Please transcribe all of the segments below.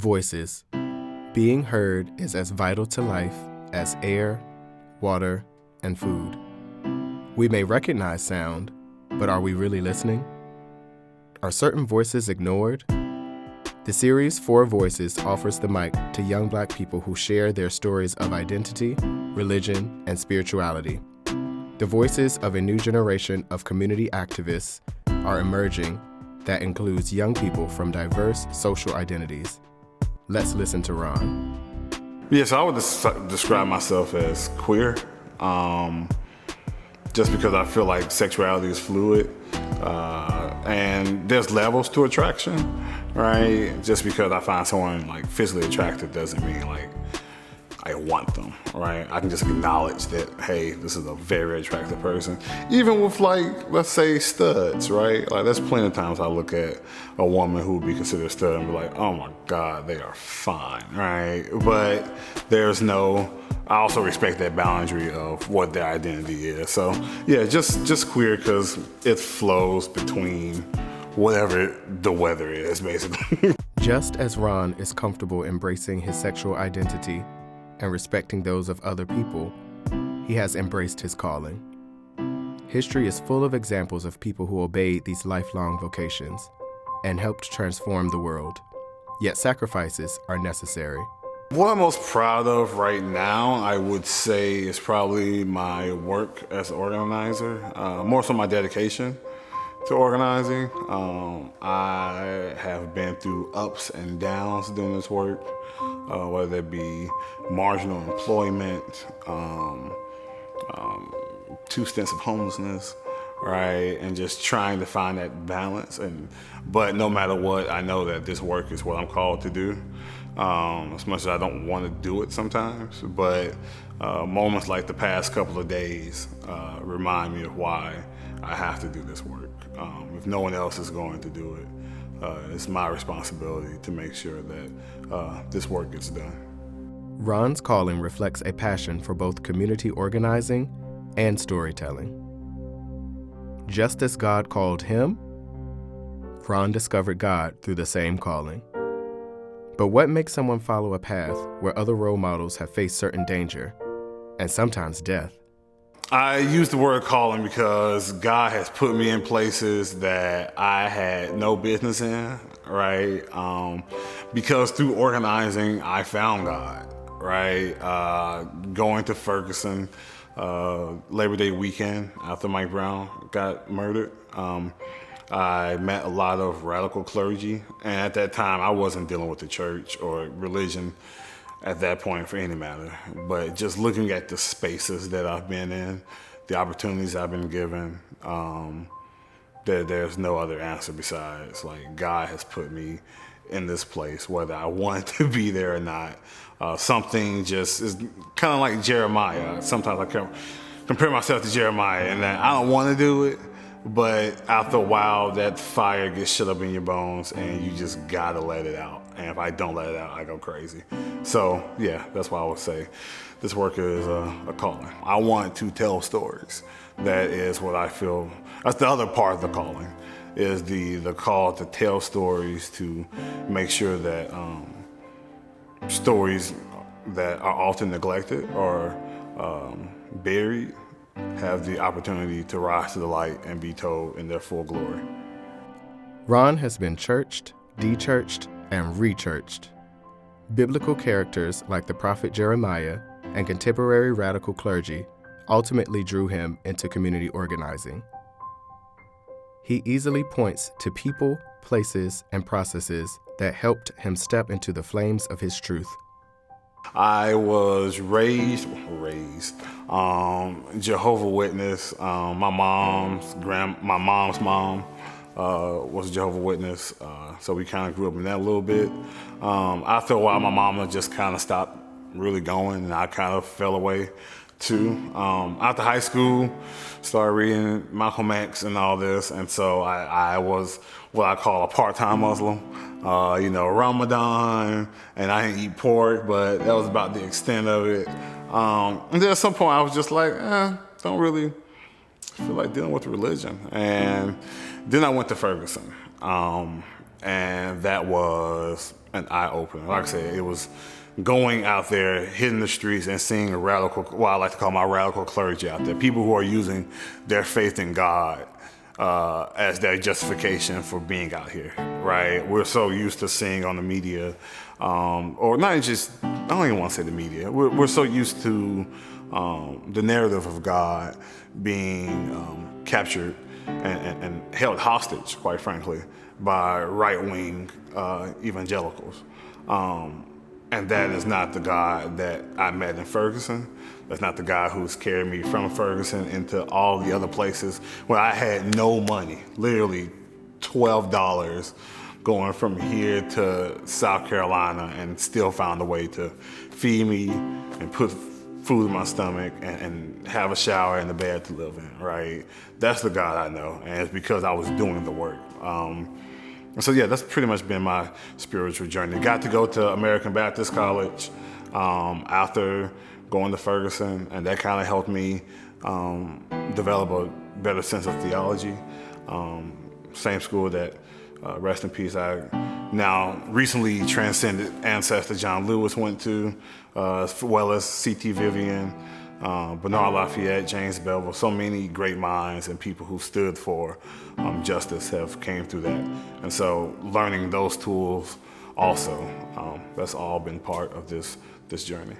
Voices. Being heard is as vital to life as air, water, and food. We may recognize sound, but are we really listening? Are certain voices ignored? The series Four Voices offers the mic to young Black people who share their stories of identity, religion, and spirituality. The voices of a new generation of community activists are emerging that includes young people from diverse social identities. Let's listen to Ron. Yeah, so I would describe myself as queer, just because I feel like sexuality is fluid, and there's levels to attraction, right? Just because I find someone like physically attractive doesn't mean like I want them, right? I can just acknowledge that, hey, this is a very attractive person. Even with like, let's say studs, right? Like there's plenty of times I look at a woman who would be considered a stud and be like, oh my God, they are fine, right? But I also respect that boundary of what their identity is. So yeah, just queer because it flows between whatever the weather is, basically. Just as Ron is comfortable embracing his sexual identity and respecting those of other people, he has embraced his calling. History is full of examples of people who obeyed these lifelong vocations and helped transform the world. Yet sacrifices are necessary. What I'm most proud of right now, I would say, is probably my work as an organizer, more so my dedication to organizing. I have been through ups and downs doing this work, whether it be marginal employment, 2 stints of homelessness, right? And just trying to find that balance. But no matter what, I know that this work is what I'm called to do. As much as I don't want to do it sometimes, but moments like the past couple of days remind me of why I have to do this work. If no one else is going to do it, it's my responsibility to make sure that this work gets done. Ron's calling reflects a passion for both community organizing and storytelling. Just as God called him, Ron discovered God through the same calling. But what makes someone follow a path where other role models have faced certain danger and sometimes death? I use the word calling because God has put me in places that I had no business in, right? Because through organizing, I found God, right? Going to Ferguson, Labor Day weekend after Mike Brown got murdered. I met a lot of radical clergy, and at that time, I wasn't dealing with the church or religion at that point for any matter, but just looking at the spaces that I've been in, the opportunities I've been given, there's no other answer besides like God has put me in this place, whether I want to be there or not. Something just is kind of like Jeremiah. Sometimes I compare myself to Jeremiah in that I don't want to do it, but after a while, that fire gets shut up in your bones and you just gotta let it out. And if I don't let it out, I go crazy. So yeah, that's why I would say this work is a calling. I want to tell stories. That is what I feel, that's the other part of the calling, is the call to tell stories, to make sure that stories that are often neglected or buried have the opportunity to rise to the light and be told in their full glory. Ron has been churched, de-churched, and re-churched. Biblical characters like the prophet Jeremiah and contemporary radical clergy ultimately drew him into community organizing. He easily points to people, places, and processes that helped him step into the flames of his truth. I was raised Jehovah's Witness. My mom's mom was a Jehovah's Witness, so we kind of grew up in that a little bit. After a while, my mama just kind of stopped really going, and I kind of fell away too. After high school, started reading Malcolm X and all this, and so I was what I call a part-time Muslim. Ramadan, and I didn't eat pork, but that was about the extent of it. And then at some point I was just like, don't really feel like dealing with religion. And then I went to Ferguson. And that was an eye-opener. Like I said, it was going out there, hitting the streets and seeing a radical, what I like to call my radical clergy out there, people who are using their faith in God as their justification for being out here, right? We're so used to seeing on the media, or not just, I don't even want to say the media, we're so used to the narrative of God being captured and held hostage, quite frankly, by right-wing evangelicals. And that is not the God that I met in Ferguson. That's not the God who's carried me from Ferguson into all the other places where I had no money, literally $12 going from here to South Carolina, and still found a way to feed me and put food in my stomach and have a shower and a bed to live in, right? That's the God I know, and it's because I was doing the work. So yeah, that's pretty much been my spiritual journey. Got to go to American Baptist College after going to Ferguson, and that kind of helped me develop a better sense of theology. Same school that, rest in peace, I now recently transcended ancestor John Lewis went to, as well as C.T. Vivian, Bernard Lafayette, James Bevel. So many great minds and people who stood for justice have came through that. And so learning those tools also, that's all been part of this journey.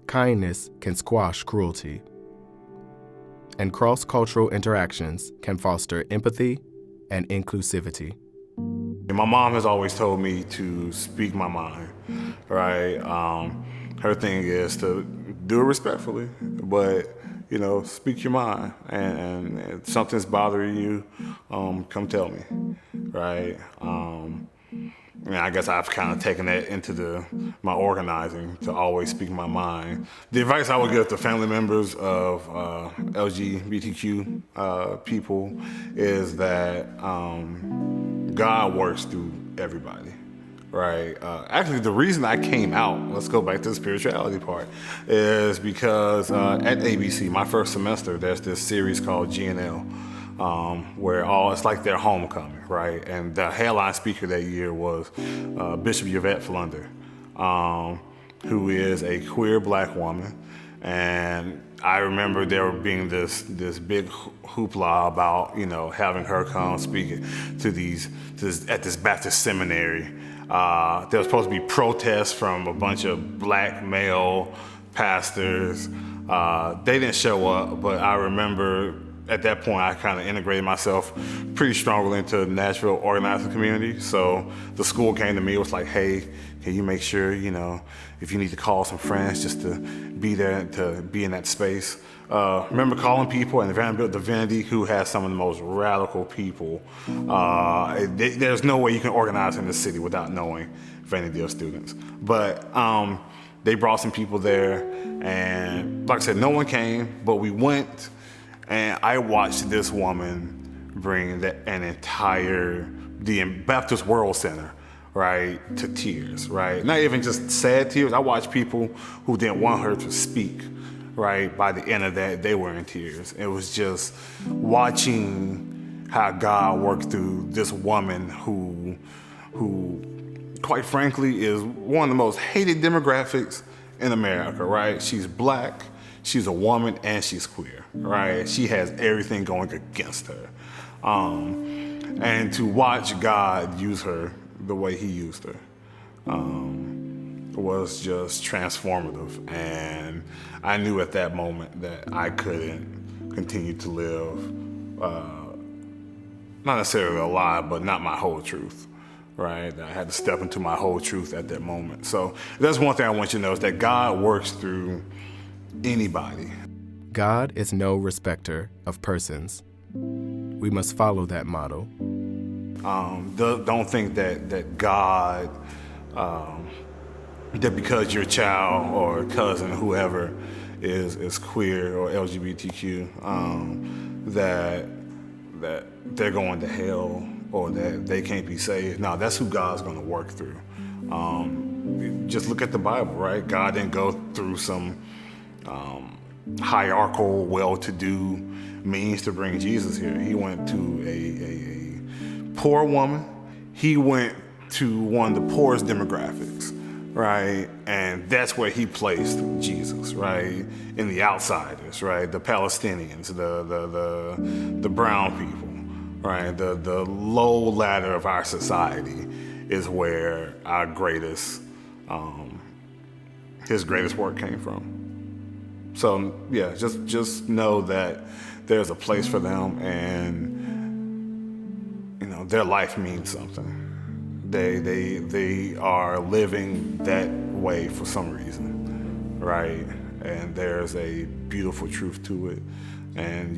Kindness can squash cruelty, and cross-cultural interactions can foster empathy and inclusivity. My mom has always told me to speak my mind, right? Her thing is to do it respectfully, but, speak your mind. And if something's bothering you, come tell me, right? And I guess I've kind of taken that into my organizing to always speak my mind. The advice I would give to family members of LGBTQ people is that God works through everybody, right? Actually, the reason I came out, let's go back to the spirituality part, is because at ABC, my first semester, there's this series called GNL, where it's like their homecoming, right? And the headline speaker that year was Bishop Yvette Flunder, who is a queer black woman. And I remember there being this big hoopla about, having her come speak at this Baptist seminary. There was supposed to be protests from a bunch of black male pastors. They didn't show up, but I remember at that point, I kind of integrated myself pretty strongly into the Nashville organizing community. So the school came to me, it was like, hey, can you make sure, if you need to call some friends just to be there, to be in that space. Remember calling people, and Vanderbilt Divinity, who has some of the most radical people. There's no way you can organize in this city without knowing Vanderbilt students. But they brought some people there, and like I said, no one came, but we went. And I watched this woman bring the Baptist World Center, right, to tears, right? Not even just sad tears. I watched people who didn't want her to speak, right? By the end of that, they were in tears. It was just watching how God worked through this woman who, quite frankly, is one of the most hated demographics in America, right? She's black. She's a woman, and she's queer, right? She has everything going against her. And to watch God use her the way he used her was just transformative. And I knew at that moment that I couldn't continue to live, not necessarily a lie, but not my whole truth, right? I had to step into my whole truth at that moment. So that's one thing I want you to know, is that God works through anybody. God is no respecter of persons. We must follow that motto. Don't think that God, that because your child or cousin, whoever is queer or LGBTQ, that they're going to hell or that they can't be saved. No, that's who God's going to work through. Just look at the Bible, right? God didn't go through some hierarchical, well-to-do means to bring Jesus here. He went to a poor woman. He went to one of the poorest demographics, right? And that's where he placed Jesus, right? In the outsiders, right? The Palestinians, the brown people, right? The low ladder of our society is where our greatest, his greatest work came from. So yeah, just know that there's a place for them, and their life means something. They are living that way for some reason, right? And there's a beautiful truth to it. And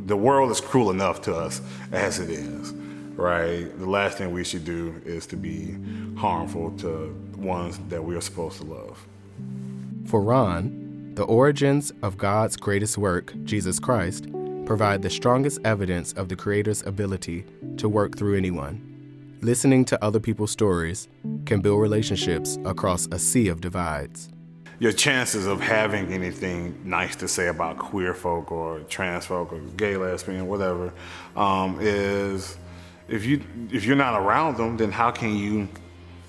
the world is cruel enough to us as it is, right? The last thing we should do is to be harmful to ones that we are supposed to love. For Ron, the origins of God's greatest work, Jesus Christ, provide the strongest evidence of the Creator's ability to work through anyone. Listening to other people's stories can build relationships across a sea of divides. Your chances of having anything nice to say about queer folk or trans folk or gay, lesbian, whatever, is if you're not around them, then how can you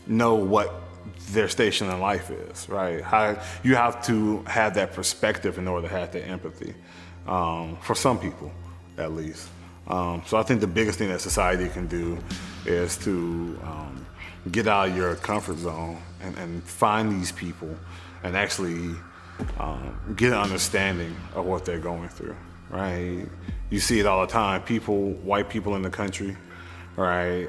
know what their station in life is, right? How you have to have that perspective in order to have that empathy, for some people, at least. So I think the biggest thing that society can do is to get out of your comfort zone and find these people and actually get an understanding of what they're going through, right? You see it all the time. White people in the country, right,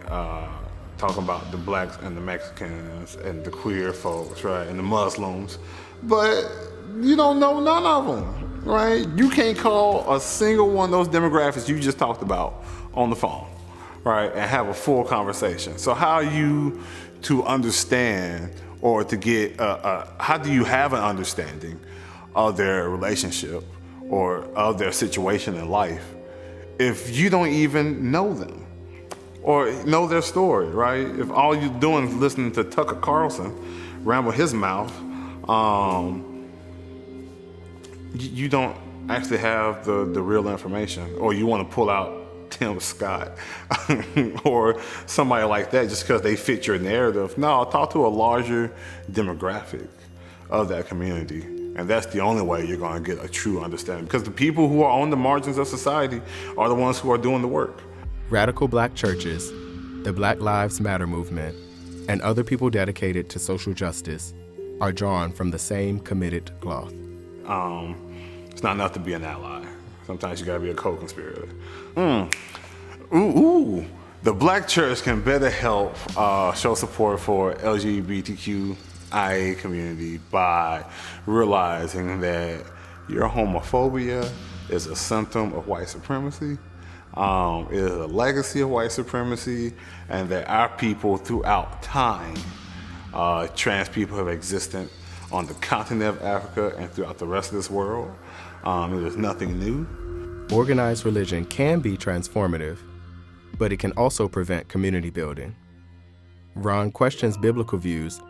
talking about the blacks and the Mexicans and the queer folks, right, and the Muslims, but you don't know none of them, right? You can't call a single one of those demographics you just talked about on the phone, right, and have a full conversation. So how are you to understand or to get, how do you have an understanding of their relationship or of their situation in life if you don't even know them or know their story, right? If all you're doing is listening to Tucker Carlson ramble his mouth, you don't actually have the real information, or you want to pull out Tim Scott or somebody like that just because they fit your narrative. No, talk to a larger demographic of that community, and that's the only way you're going to get a true understanding, because the people who are on the margins of society are the ones who are doing the work. Radical Black churches, the Black Lives Matter movement, and other people dedicated to social justice are drawn from the same committed cloth. It's not enough to be an ally. Sometimes you gotta be a co-conspirator. The Black church can better help show support for LGBTQIA community by realizing that your homophobia is a symptom of white supremacy. It is a legacy of white supremacy, and that our people throughout time, trans people have existed on the continent of Africa and throughout the rest of this world. It is nothing new. Organized religion can be transformative, but it can also prevent community building. Ron questions biblical views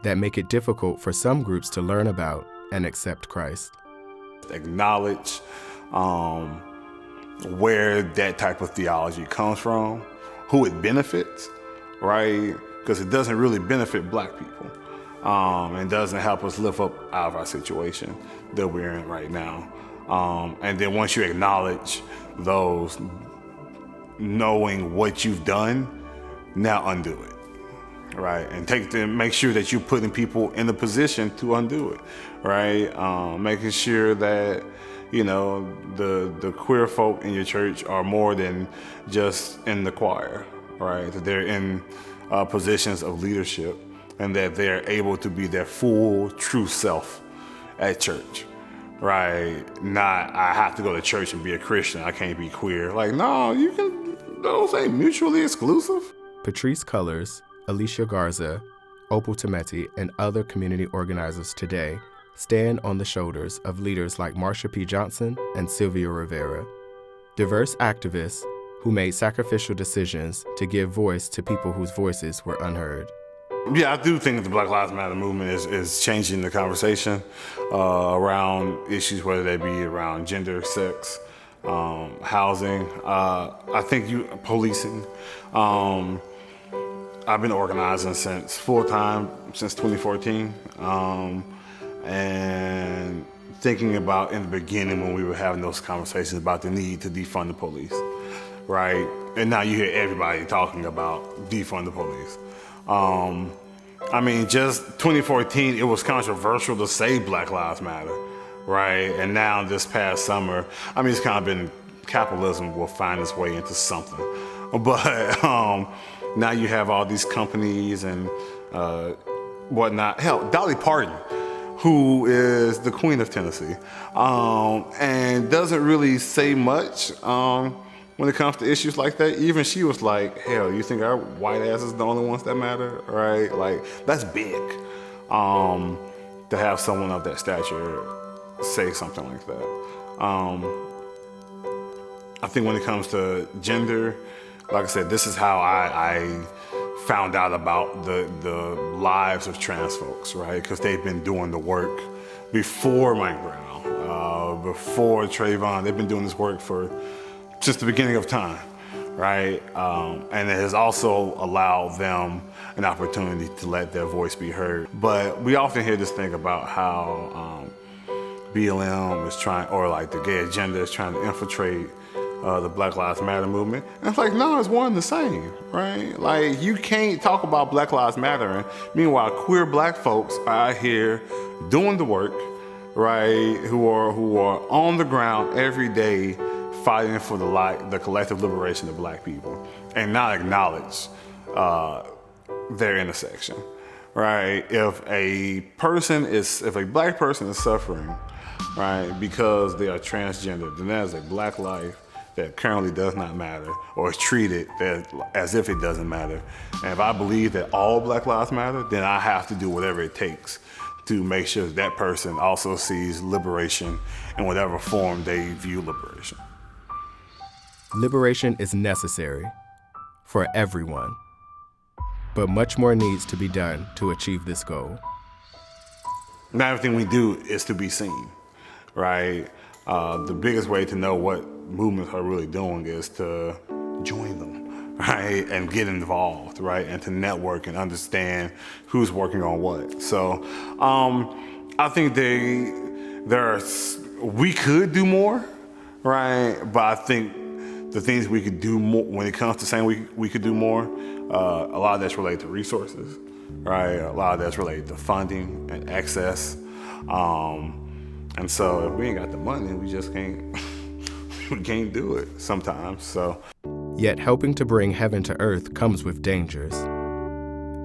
that make it difficult for some groups to learn about and accept Christ. Acknowledge where that type of theology comes from, who it benefits, right? Because it doesn't really benefit Black people. And doesn't help us lift up out of our situation that we're in right now. And then once you acknowledge those, knowing what you've done, now undo it, right? And make sure that you're putting people in the position to undo it, right? Making sure that, the queer folk in your church are more than just in the choir, right? That they're in positions of leadership, and that they're able to be their full, true self at church, right? Not, I have to go to church and be a Christian, I can't be queer. Like, no, those ain't mutually exclusive. Patrice Cullors, Alicia Garza, Opal Tometi, and other community organizers today stand on the shoulders of leaders like Marsha P. Johnson and Sylvia Rivera, diverse activists who made sacrificial decisions to give voice to people whose voices were unheard. Yeah, I do think the Black Lives Matter movement is changing the conversation around issues, whether they be around gender, sex, housing. I think policing. I've been organizing since full-time since 2014, and thinking about in the beginning when we were having those conversations about the need to defund the police, right? And now you hear everybody talking about defund the police. I mean, just 2014, it was controversial to say Black Lives Matter, right? And now this past summer, I mean, it's kind of been, capitalism will find its way into something. But now you have all these companies and whatnot. Hell, Dolly Parton, who is the Queen of Tennessee, and doesn't really say much when it comes to issues like that. Even she was like, hell, you think our white asses the only ones that matter, right? Like, that's big to have someone of that stature say something like that. I think when it comes to gender, like I said, this is how I found out about the lives of trans folks, right? Because they've been doing the work before Mike Brown, before Trayvon. They've been doing this work since the beginning of time, right? And it has also allowed them an opportunity to let their voice be heard. But we often hear this thing about how BLM is trying, or like the gay agenda is trying to infiltrate the Black Lives Matter movement. And it's like, no, it's one and the same, right? Like, you can't talk about Black Lives Matter, and meanwhile, queer black folks are out here doing the work, right? Who are on the ground every day fighting for the collective liberation of black people, and not acknowledge their intersection, right? If a black person is suffering, right, because they are transgender, then that is a black life that currently does not matter, or is treated as if it doesn't matter. And if I believe that all Black lives matter, then I have to do whatever it takes to make sure that person also sees liberation in whatever form they view liberation. Liberation is necessary for everyone, but much more needs to be done to achieve this goal. Not everything we do is to be seen, right? The biggest way to know what movements are really doing is to join them, right? And get involved, right? And to network and understand who's working on what. So I think we could do more, right? But I think the things we could do more, when it comes to saying we could do more, a lot of that's related to resources, right? A lot of that's related to funding and access. And so if we ain't got the money, we just can't we can't do it sometimes. So Yet helping to bring heaven to earth comes with dangers.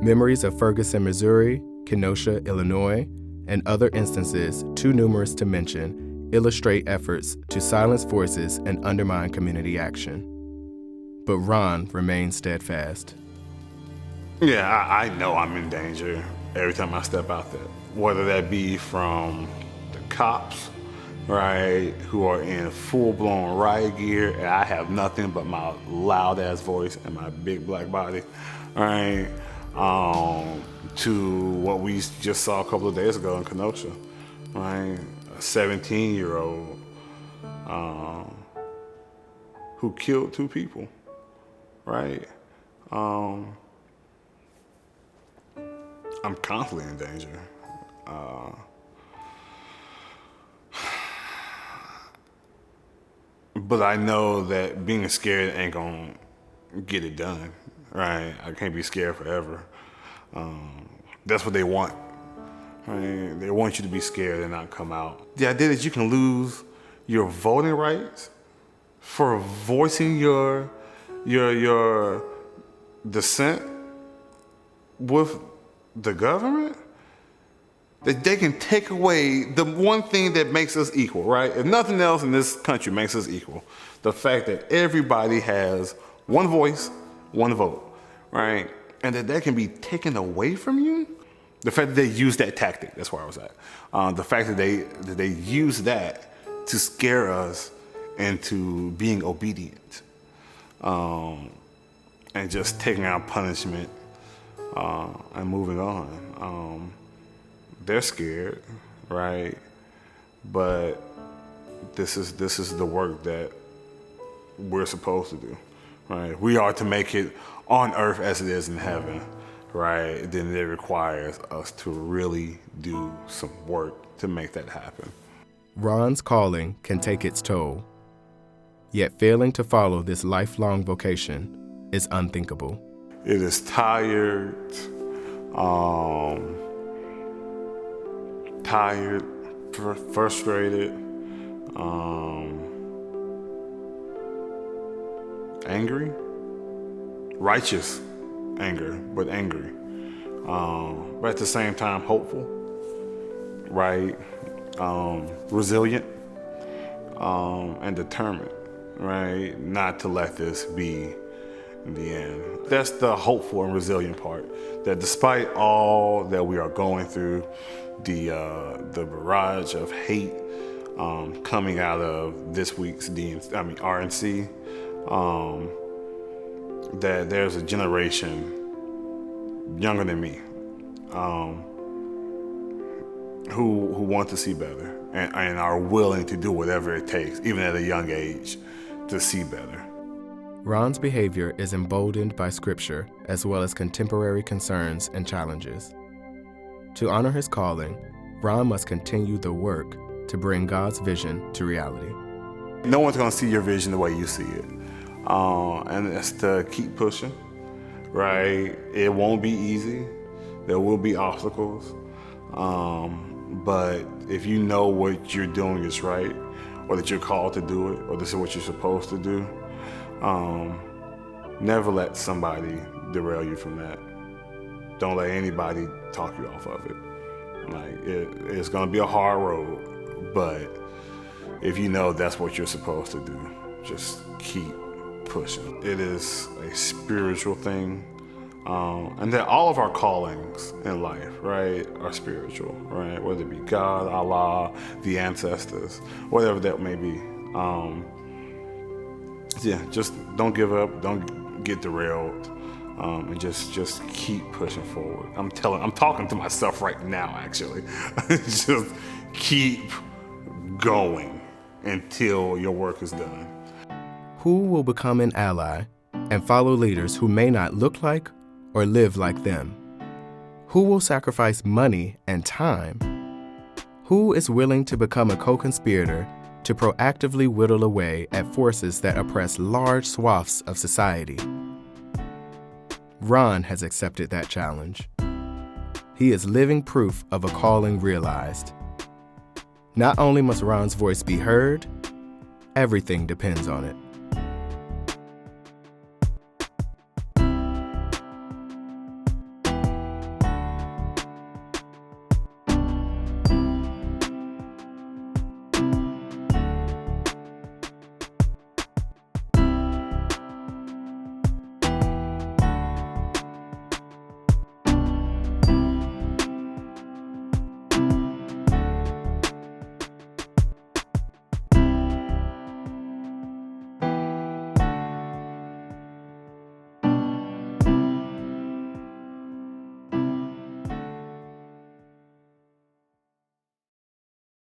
Memories of Ferguson, Missouri, Kenosha, Illinois, and other instances too numerous to mention illustrate efforts to silence voices and undermine community action. But Ron remains steadfast. yeah, I know I'm in danger every time I step out there, whether that be from the cops, right, who are in full-blown riot gear, and I have nothing but my loud-ass voice and my big black body, right, to what we just saw a couple of days ago in Kenosha, right, a 17-year-old who killed 2 people, right? I'm constantly in danger. But I know that being scared ain't gonna get it done, right? I can't be scared forever. That's what they want, right? They want you to be scared and not come out. The idea that you can lose your voting rights for voicing your dissent with the government, that they can take away the one thing that makes us equal, right? If nothing else in this country makes us equal, the fact that everybody has one voice, one vote, right? And that can be taken away from you. The fact that they use that tactic, that's where I was at. The fact that they use that to scare us into being obedient, and just taking our punishment and moving on. They're scared, right? But this is the work that we're supposed to do, right? We are to make it on earth as it is in heaven, right? Then it requires us to really do some work to make that happen. Ron's calling can take its toll, yet failing to follow this lifelong vocation is unthinkable. It is tired, frustrated, angry, righteous anger, but angry. But at the same time, hopeful, right? Resilient, and determined, right? Not to let this be the end. That's the hopeful and resilient part. That despite all that we are going through, the barrage of hate coming out of this week's RNC, that there's a generation younger than me who want to see better and are willing to do whatever it takes, even at a young age, to see better. Ron's behavior is emboldened by Scripture as well as contemporary concerns and challenges. To honor his calling, Ron must continue the work to bring God's vision to reality. No one's going to see your vision the way you see it. And it's to keep pushing, right? It won't be easy. There will be obstacles. But if you know what you're doing is right, or that you're called to do it, or this is what you're supposed to do, never let somebody derail you from that. Don't let anybody talk you off of it. Like it's gonna be a hard road, but if you know that's what you're supposed to do, just keep pushing. It is a spiritual thing, and that all of our callings in life, right, are spiritual, right? Whether it be God, Allah, the ancestors, whatever that may be. Just don't give up, don't get derailed, and just keep pushing forward. I'm talking to myself right now, actually. Just keep going until your work is done. Who will become an ally and follow leaders who may not look like or live like them? Who will sacrifice money and time? Who is willing to become a co-conspirator to proactively whittle away at forces that oppress large swaths of society? Ron has accepted that challenge. He is living proof of a calling realized. Not only must Ron's voice be heard, everything depends on it.